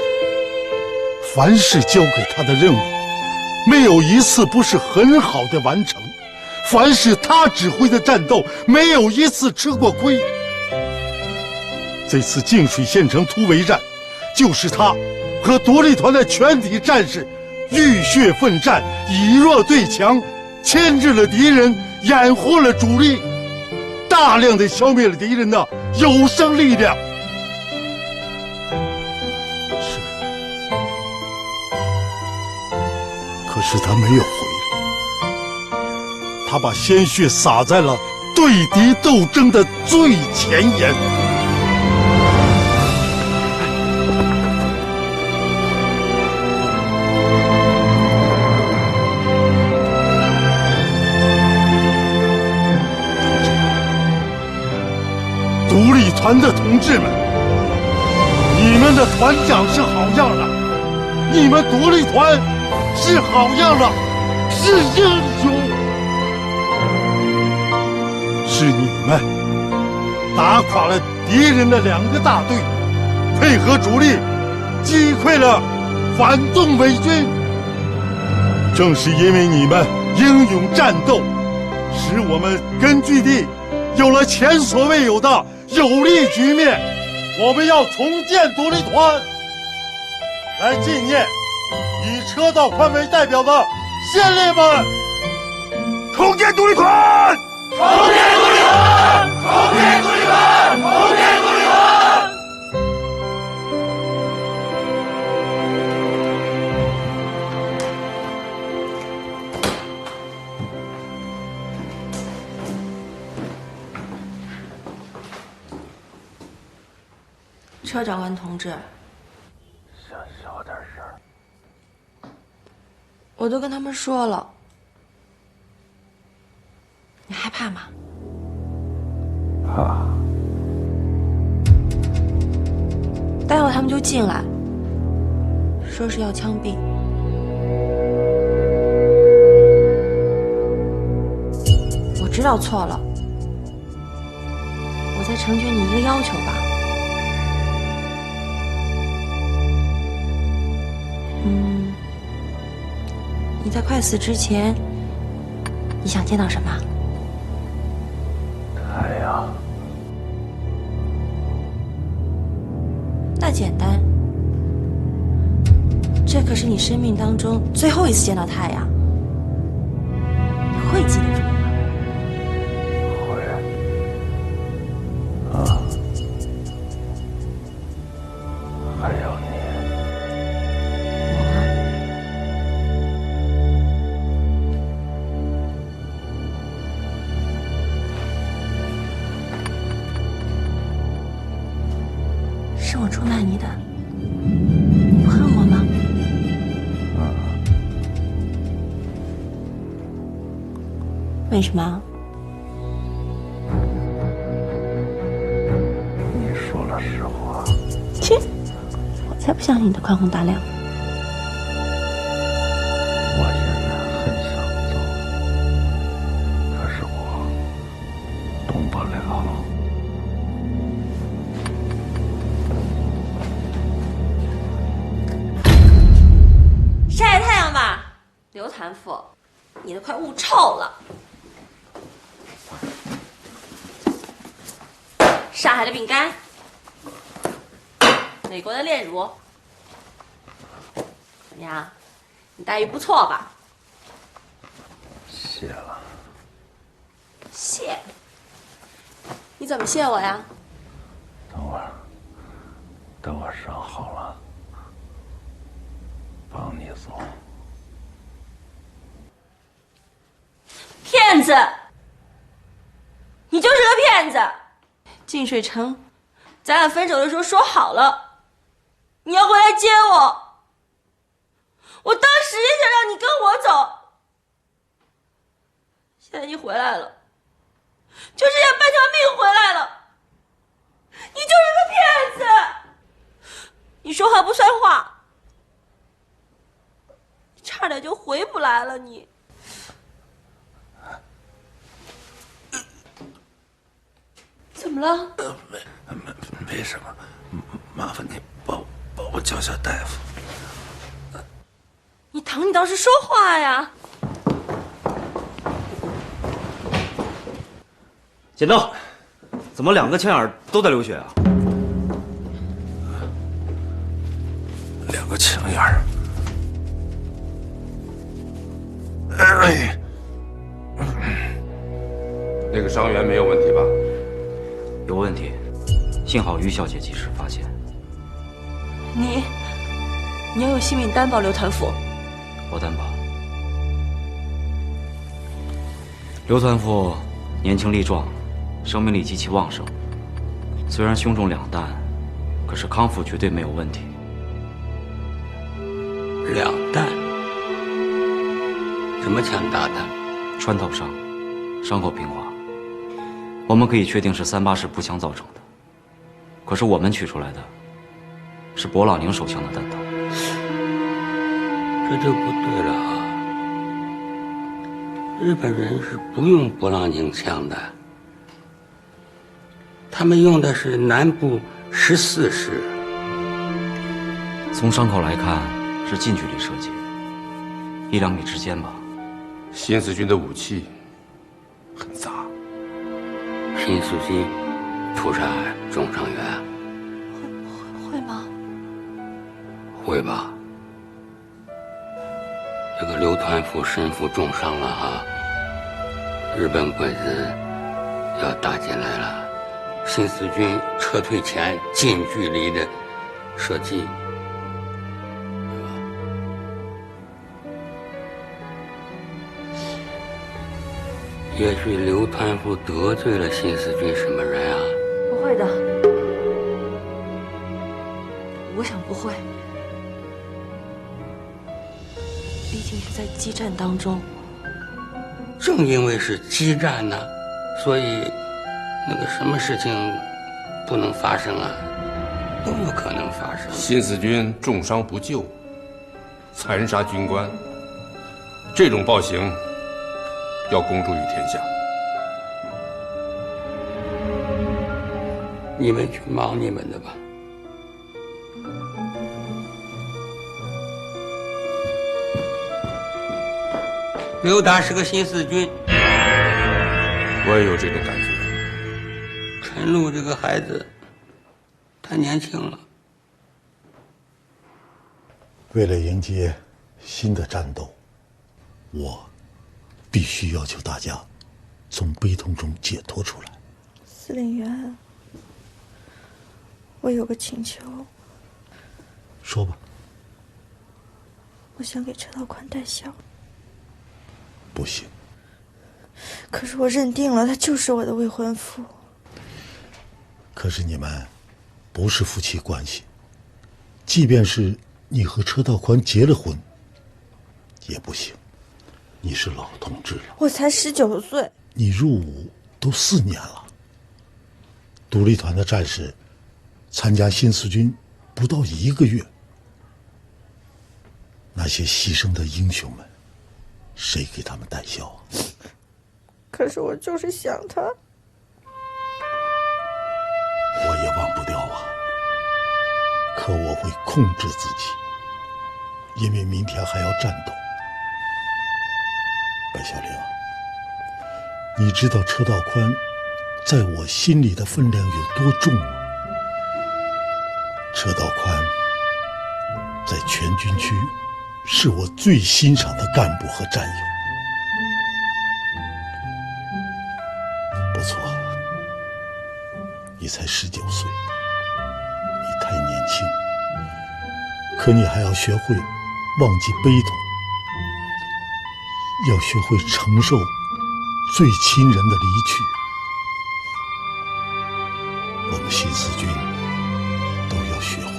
凡是交给他的任务，没有一次不是很好的完成；凡是他指挥的战斗，没有一次吃过亏。这次净水县城突围战，就是他和独立团的全体战士浴血奋战，以弱对强，牵制了敌人，掩护了主力，大量的消灭了敌人的有生力量。可是他没有回来，他把鲜血洒在了对敌斗争的最前沿。独立团的同志们，你们的团长是好样的，你们独立团是好样了，是英雄，是你们打垮了敌人的2个大队，配合主力击溃了反动伪军。正是因为你们英勇战斗，使我们根据地有了前所未有的有利局面。我们要重建独立团，来纪念以车道宽为代表的先烈们。重建独立团！重建独立团！重建独立团！重建独立团！车长官同志，小点声。我都跟他们说了，你害怕吗？怕。待会他们就进来，说是要枪毙。我知道错了，我再成全你一个要求吧。你在快死之前，你想见到什么？太阳。那简单，这可是你生命当中最后一次见到太阳，你会记得住吗？会。啊，还有你。是我出卖你的，你不恨我吗？为什么？你说了实话。切，我才不相信你的宽宏大量。我现在很想走，可是我动不了。晒晒太阳吧，刘团副，你都快捂臭了。上海的饼干，美国的炼乳，怎么样？你待遇不错吧？谢了。谢？你怎么谢我呀？等我伤好了，帮你走。骗子！你就是个骗子！净水城，咱俩分手的时候说好了，你要回来接我。我当时也想让你跟我走，现在你回来了，就这样半条命回来了。你就是个骗子！你说话不算话，你差点就回不来了。你。怎么了？没什么，麻烦你帮我叫下大夫。你疼，你倒是说话呀！剪刀，怎么2个枪眼都在流血啊？2个枪眼儿。那个伤员没有问题吧？有问题，幸好于小姐及时发现。你要有性命担保，刘团副。我担保。刘团副年轻力壮，生命力极其旺盛，虽然胸中2弹，可是康复绝对没有问题。2弹？什么枪打的？穿透伤，伤口平滑。我们可以确定是384步枪造成的，可是我们取出来的是勃朗宁手枪的弹头。这就不对了啊！日本人是不用勃朗宁枪的，他们用的是南部14式。从伤口来看，是近距离射击，1-2米之间吧。新四军的武器很杂。新四军屠杀重伤员，会吗？会吧。这个刘团副身负重伤了哈，日本鬼子要打进来了，新四军撤退前近距离的射击。也许刘团副得罪了新四军什么人啊？不会的，我想不会，毕竟是在激战当中。正因为是激战呢，所以那个什么事情不能发生啊，都有可能发生。新四军重伤不救，残杀军官，这种暴行要公诸于天下。你们去忙你们的吧。刘达是个新四军，我也有这种感觉。陈露这个孩子太年轻了。为了迎接新的战斗，我必须要求大家从悲痛中解脱出来。司令员，我有个请求。说吧。我想给车道宽带孝。不行。可是我认定了，他就是我的未婚夫。可是你们不是夫妻关系，即便是你和车道宽结了婚，也不行。你是老同志了。我才19岁。你入伍都4年了。独立团的战士参加新四军不到1个月，那些牺牲的英雄们，谁给他们带孝啊？可是我就是想他。我也忘不掉啊。可我会控制自己，因为明天还要战斗。白小玲，你知道车道宽在我心里的分量有多重吗？车道宽在全军区是我最欣赏的干部和战友。不错，你才19岁，你太年轻，可你还要学会忘记悲痛，要学会承受最亲人的离去。我们新四军都要学会，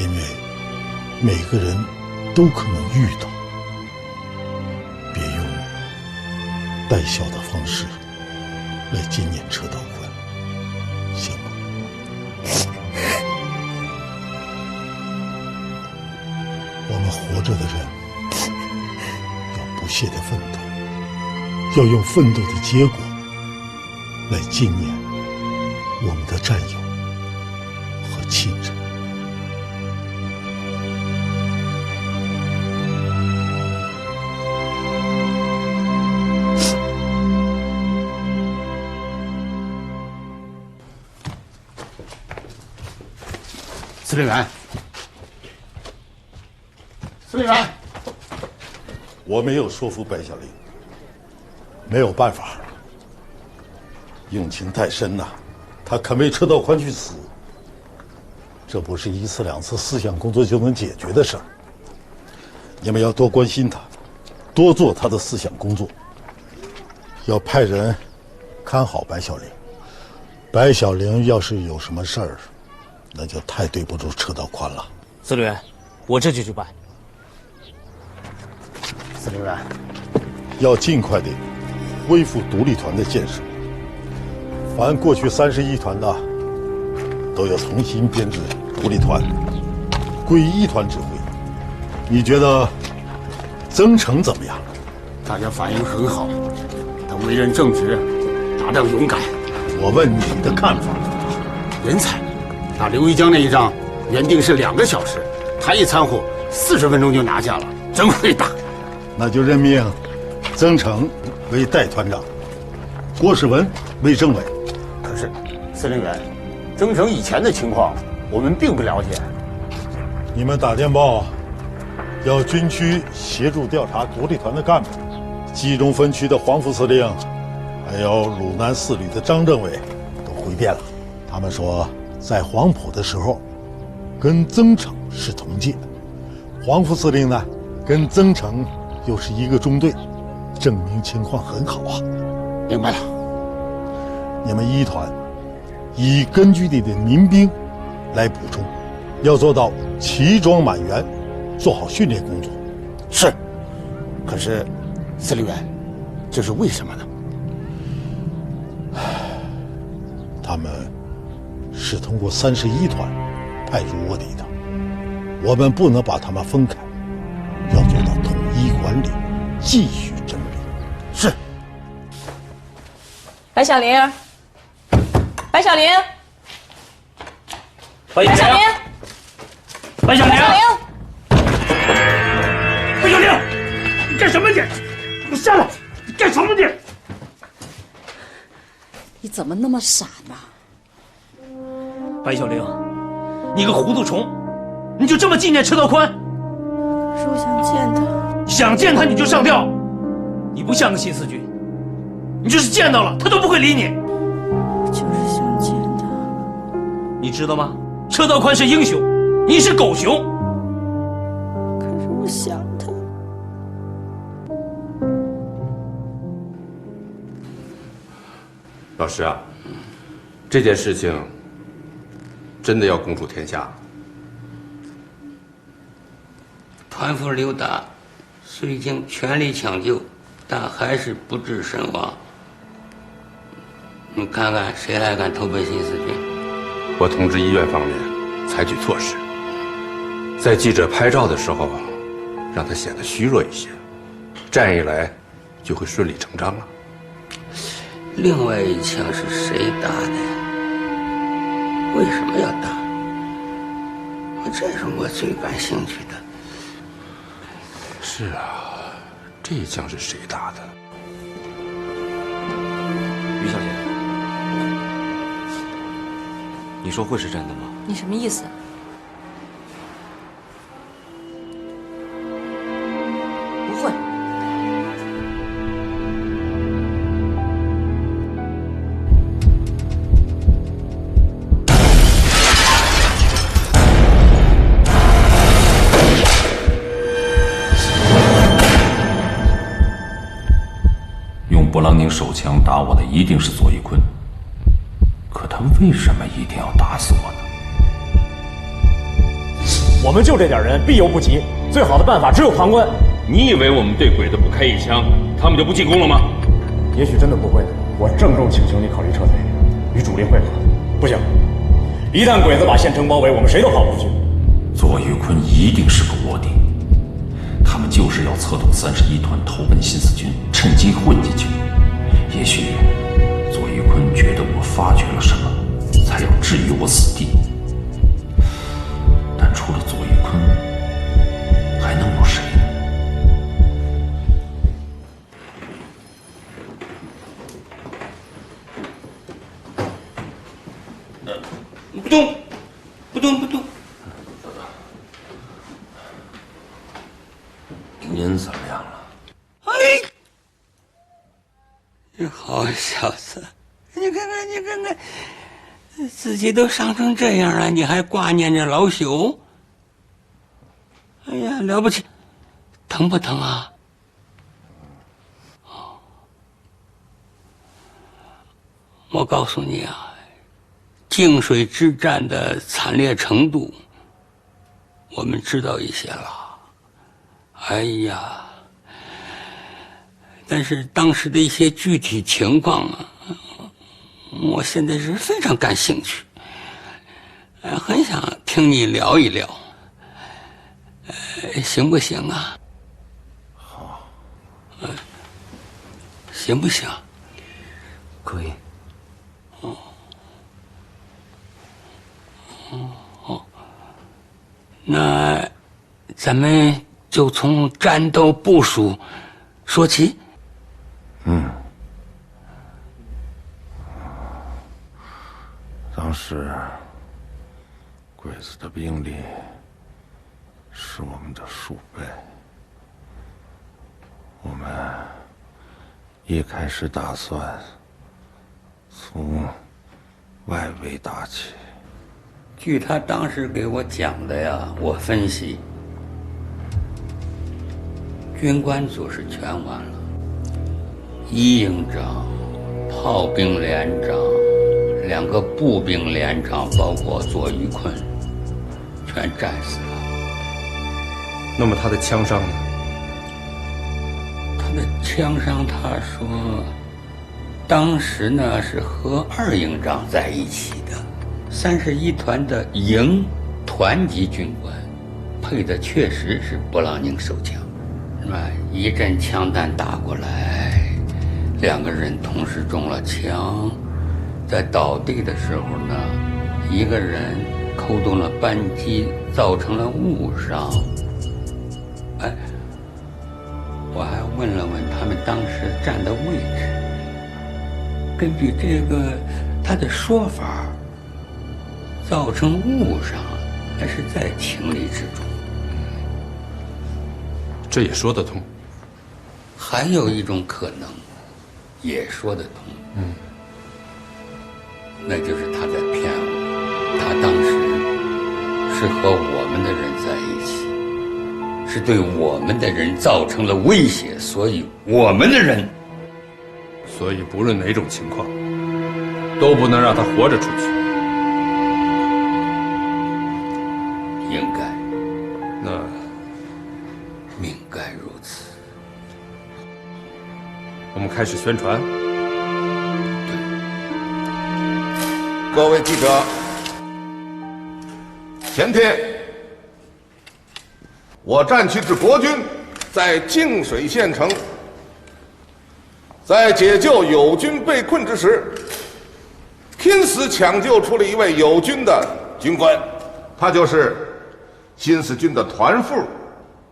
因为每个人都可能遇到。别用带孝的方式来纪念车道宽，行吗？我们活着的人要不懈的奋斗，要用奋斗的结果来纪念我们的战友和亲人。司令员，司令员，我没有说服白小玲，没有办法，用情太深呐，他肯为车道宽去死，这不是1次2次思想工作就能解决的事儿。你们要多关心他，多做他的思想工作，要派人看好白小玲。白小玲要是有什么事儿，那就太对不住车道宽了。司令员，我这就去办。司令员，要尽快的恢复独立团的建设。凡过去31团的，都要重新编制独立团，归1团指挥。你觉得曾诚怎么样？大家反应很好，他为人正直，打仗勇敢。我问你的看法。人才。打刘一江那一仗，原定是2个小时，他一掺和，40分钟就拿下了，真会打。那就任命曾诚为代团长，郭世文为政委。可是，司令员，曾诚以前的情况我们并不了解。你们打电报，要军区协助调查独立团的干部，冀中分区的黄副司令，还有鲁南4旅的张政委都回电了。他们说，在黄埔的时候，跟曾诚是同届，黄副司令呢，跟曾诚又是一个中队，证明情况很好啊。明白了。你们1团以根据地的民兵来补充，要做到齐装满员，做好训练工作。是，可是，司令员，这是为什么呢？他们是通过31团派入卧底的，我们不能把他们分开，要做到统一管理，继续整理。是。白小玲，白小玲，白小玲，白小玲，白小玲，你干什么你？你下来！你干什么你？你怎么那么傻呢？白小玲，你个糊涂虫，你就这么纪念车道宽？可是我想见他。想见他你就上吊，你不像个新四军，你就是见到了他都不会理你。就是想见他。你知道吗？车道宽是英雄，你是狗熊。可是我想他。老师啊，这件事情真的要公诸天下。团副刘达虽经全力抢救，但还是不治身亡。你看看谁还敢投奔新四军？我通知医院方面采取措施，在记者拍照的时候，让他显得虚弱一些，这样一来就会顺理成章了。另外一枪是谁打的呀？为什么要打？这是我最感兴趣的。是啊，这一枪是谁打的？于小姐，你说会是真的吗？你什么意思？不会。用勃朗宁手枪打我的一定是左玉坤，可他为什么一定要打死我呢？我们就这点人，避犹不及，最好的办法只有旁观。你以为我们对鬼子不开一枪，他们就不进攻了吗？也许真的不会。我郑重请求你考虑撤退，与主力会合。不行，一旦鬼子把县城包围，我们谁都跑不出去。左玉坤一定是个卧底，他们就是要策动31团投奔新四军，趁机混进去。也许左玉坤觉得我发觉了什么，才要置于我死地。但除了左玉坤，还能有谁呢？不动，不动，不动。您怎么样了？哎，你好小子，你看看，你看看，自己都伤成这样了，你还挂念着老朽？哎呀，了不起！疼不疼啊？我告诉你啊，泾水之战的惨烈程度，我们知道一些了。哎呀，但是当时的一些具体情况啊，我现在是非常感兴趣，很想听你聊一聊，行不行啊？好，行不行？可以。哦，那咱们就从战斗部署说起。当时鬼子的兵力是我们的数倍，我们一开始打算从外围打起。据他当时给我讲的呀，我分析，军官组是全完了，一营长、炮兵连长、2个步兵连长，包括左玉坤，全战死了。那么他的枪伤呢？他的枪伤，他说，当时呢是和二营长在一起的，31团的营团级军官，配的确实是勃朗宁手枪，是吧？一阵枪弹打过来，两个人同时中了枪，在倒地的时候呢，一个人扣动了扳机，造成了误伤。哎，我还问了问他们当时站的位置，根据这个他的说法，造成误伤还是在情理之中。这也说得通。还有一种可能，也说得通。那就是他在骗我，他当时是和我们的人在一起，是对我们的人造成了威胁，所以我们的人，所以不论哪种情况，都不能让他活着出去。应该，那命该如此。我们开始宣传。各位记者，前天我战区之国军在泾水县城，在解救友军被困之时，拼死抢救出了一位友军的军官，他就是新四军的团副，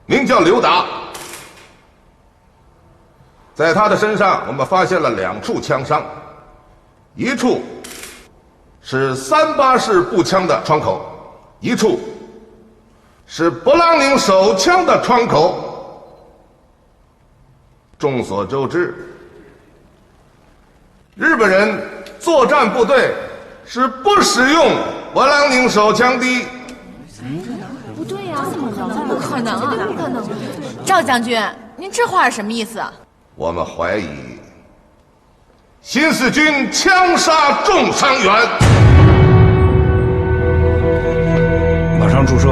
名叫刘达。在他的身上，我们发现了2处枪伤，一处是38式步枪的窗口，一处是勃朗宁手枪的窗口。众所周知，日本人作战部队是不使用勃朗宁手枪的。不对呀，怎么可能？不可能啊！不可能！赵将军，您这话是什么意思？我们怀疑新四军枪杀重伤员。马上注射。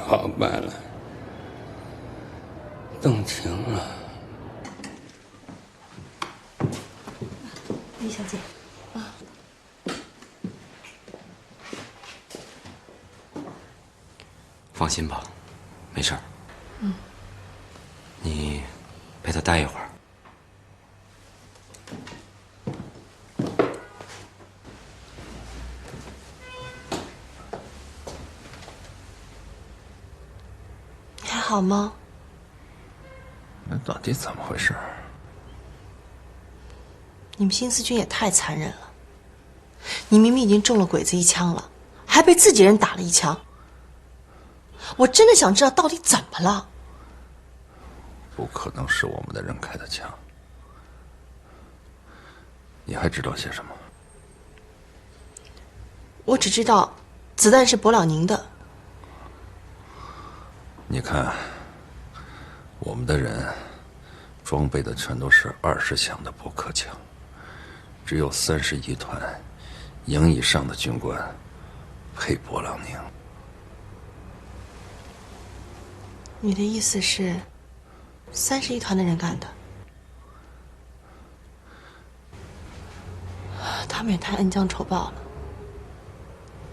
好办了，动情了。李小姐，放心吧，没事儿。你陪他待一会儿。你还好吗？那到底怎么回事？你们新四军也太残忍了！你明明已经中了鬼子1枪了，还被自己人打了1枪。我真的想知道到底怎么了。不可能是我们的人开的枪。你还知道些什么？我只知道，子弹是勃朗宁的。你看，我们的人装备的全都是20响的驳壳枪，只有31团营以上的军官配勃朗宁。你的意思是，31团的人干的？他们也太恩将仇报了。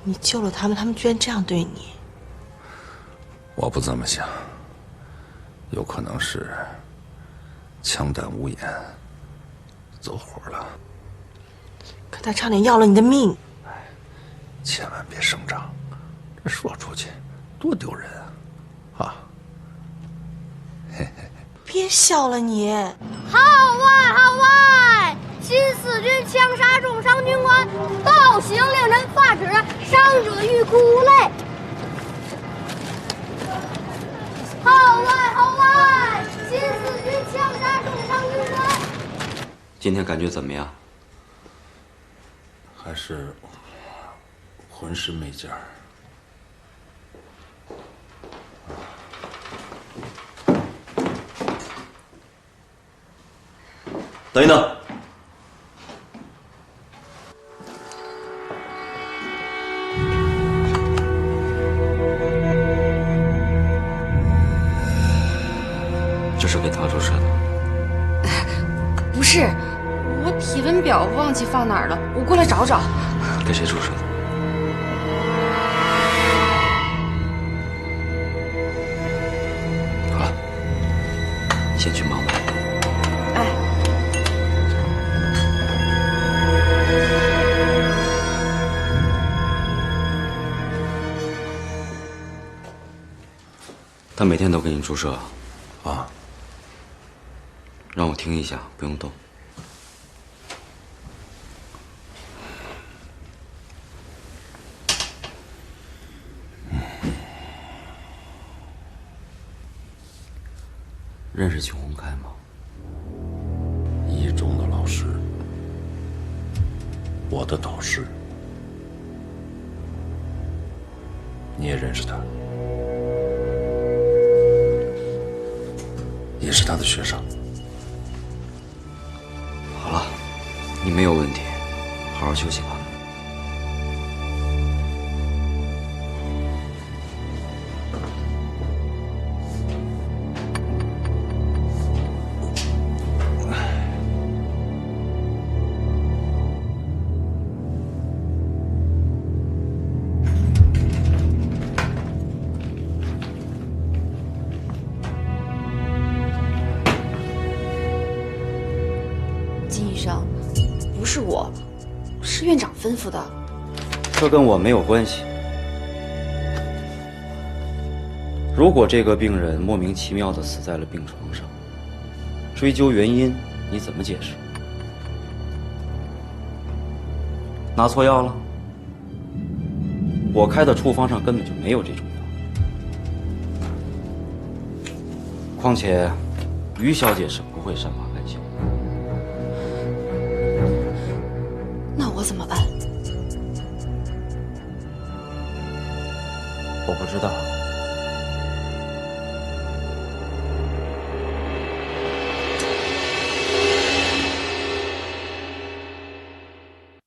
你救了他们，他们居然这样对你。我不这么想，有可能是枪弹无眼，走火了。可他差点要了你的命。千万别声张，这说出去多丢人啊！啊，嘿嘿。别笑了你。号外号外！新四军枪杀重伤军官，暴行令人发指，伤者欲哭无泪。号外号外！新四军枪杀重伤军官。今天感觉怎么样？还是浑身没劲儿。等一等，这是给他注射的。不是，我体温表忘记放哪儿了，我过来找找。给谁注射的？好了，先去忙吧。哎。他每天都给你注射啊？让我听一下，不用动。认识裘洪开吗？一中的老师，我的导师，你也认识他，也是他的学生。好了，你没有问题，好好休息吧。不是我，是院长吩咐的。这跟我没有关系。如果这个病人莫名其妙地死在了病床上，追究原因，你怎么解释？拿错药了？我开的处方上根本就没有这种药。况且，于小姐是不会善罢甘休。那我怎么办？我不知道。